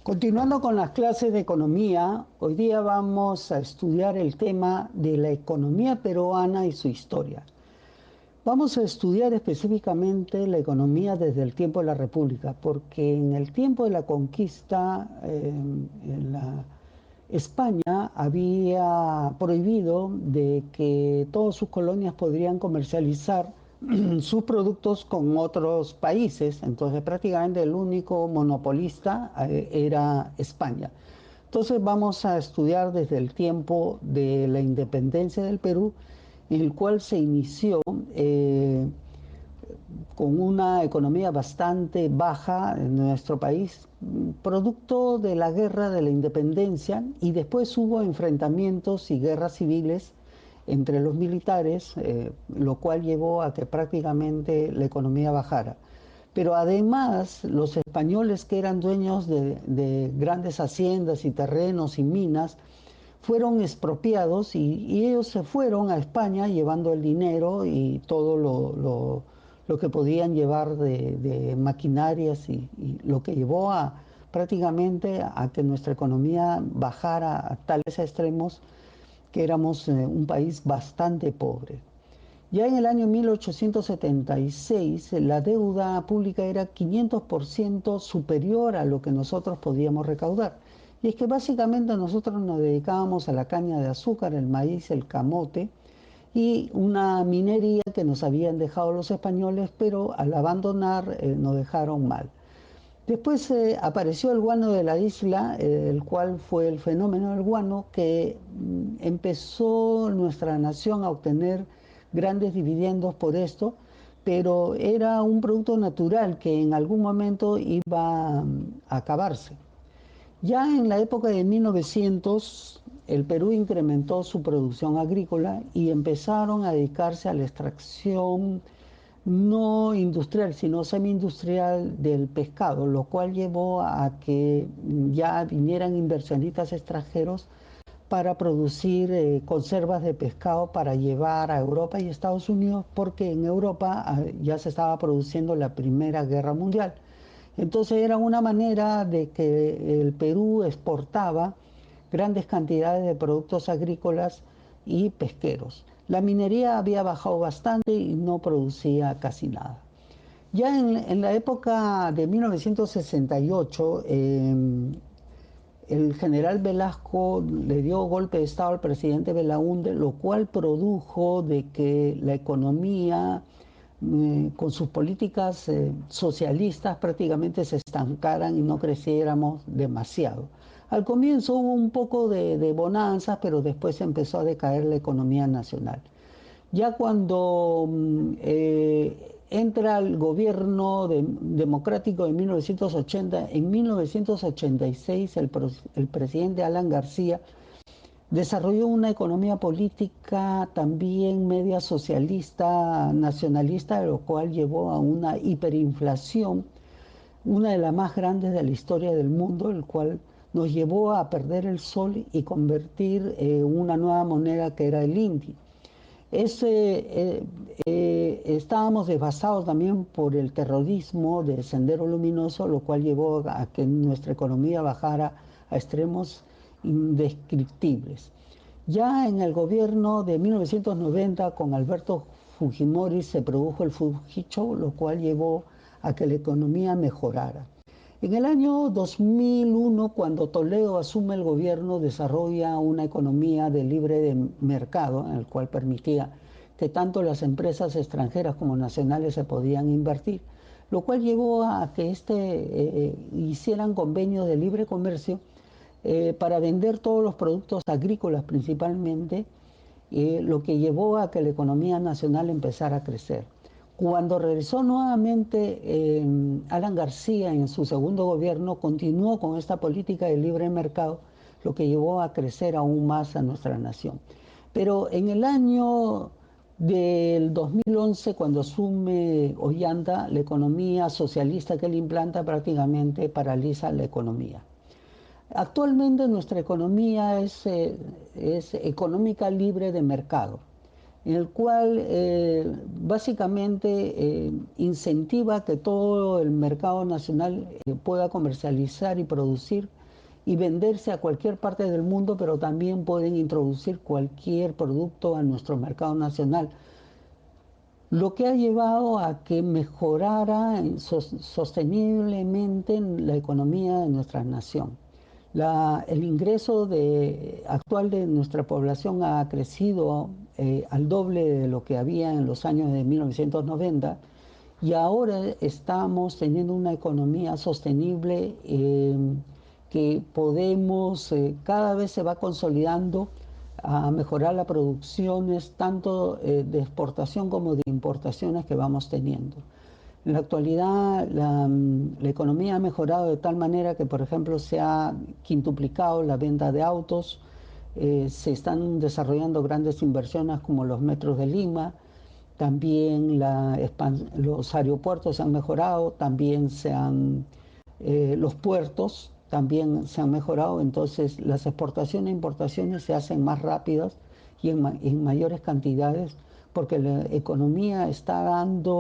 Continuando con las clases de economía, hoy día vamos a estudiar el tema de la economía peruana y su historia. Vamos a estudiar específicamente la economía desde el tiempo de la República, porque en el tiempo de la conquista, España había prohibido de que todas sus colonias podrían comercializar sus productos con otros países. Entonces prácticamente el único monopolista era España. Entonces vamos a estudiar desde el tiempo de la independencia del Perú, en el cual se inició con una economía bastante baja en nuestro país, producto de la guerra de la independencia, y después hubo enfrentamientos y guerras civiles entre los militares, lo cual llevó a que prácticamente la economía bajara. Pero además los españoles, que eran dueños de grandes haciendas y terrenos y minas, fueron expropiados y ellos se fueron a España llevando el dinero y todo lo que podían llevar de maquinarias y lo que llevó a prácticamente a que nuestra economía bajara a tales extremos que éramos un país bastante pobre. Ya en el año 1876 la deuda pública era 500% superior a lo que nosotros podíamos recaudar. Y es que básicamente nosotros nos dedicábamos a la caña de azúcar, el maíz, el camote y una minería que nos habían dejado los españoles, pero al abandonar nos dejaron mal. Después apareció el guano de la isla, el cual fue el fenómeno del guano que empezó nuestra nación a obtener grandes dividendos por esto, pero era un producto natural que en algún momento iba a acabarse. Ya en la época de 1900, el Perú incrementó su producción agrícola y empezaron a dedicarse a la extracción no industrial, sino semi-industrial del pescado, lo cual llevó a que ya vinieran inversionistas extranjeros para producir conservas de pescado para llevar a Europa y Estados Unidos, porque en Europa ya se estaba produciendo la Primera Guerra Mundial. Entonces era una manera de que el Perú exportaba grandes cantidades de productos agrícolas y pesqueros. La minería había bajado bastante y no producía casi nada. Ya en la época de 1968, el general Velasco le dio golpe de estado al presidente Belaúnde, lo cual produjo de que la economía, con sus políticas socialistas, prácticamente se estancaran y no creciéramos demasiado. Al comienzo hubo un poco de bonanzas, pero después empezó a decaer la economía nacional. Ya cuando entra el gobierno democrático de 1980, en 1986 el presidente Alan García desarrolló una economía política también media socialista, nacionalista, lo cual llevó a una hiperinflación, una de las más grandes de la historia del mundo, el cual nos llevó a perder el sol y convertir una nueva moneda que era el indio. Estábamos devastados también por el terrorismo de Sendero Luminoso, lo cual llevó a que nuestra economía bajara a extremos indescriptibles. Ya en el gobierno de 1990, con Alberto Fujimori, se produjo el Fujicho, lo cual llevó a que la economía mejorara. En el año 2001, cuando Toledo asume el gobierno, desarrolla una economía de libre mercado, en el cual permitía que tanto las empresas extranjeras como nacionales se podían invertir, lo cual llevó a que hicieran convenios de libre comercio para vender todos los productos agrícolas principalmente, lo que llevó a que la economía nacional empezara a crecer. Cuando regresó nuevamente Alan García en su segundo gobierno, continuó con esta política de libre mercado, lo que llevó a crecer aún más a nuestra nación. Pero en el año del 2011, cuando asume Ollanta, la economía socialista que él implanta prácticamente paraliza la economía. Actualmente nuestra economía es económica libre de mercado. en el cual básicamente incentiva que todo el mercado nacional pueda comercializar y producir y venderse a cualquier parte del mundo, pero también pueden introducir cualquier producto a nuestro mercado nacional, lo que ha llevado a que mejorara sosteniblemente la economía de nuestra nación. El ingreso actual de nuestra población ha crecido al doble de lo que había en los años de 1990 y ahora estamos teniendo una economía sostenible que podemos, cada vez se va consolidando a mejorar las producciones tanto de exportación como de importaciones que vamos teniendo. En la actualidad, la economía ha mejorado de tal manera que, por ejemplo, se ha quintuplicado la venta de autos, se están desarrollando grandes inversiones como los metros de Lima, también los aeropuertos se han mejorado, también los puertos también se han mejorado, entonces las exportaciones e importaciones se hacen más rápidas y en mayores cantidades porque la economía está dando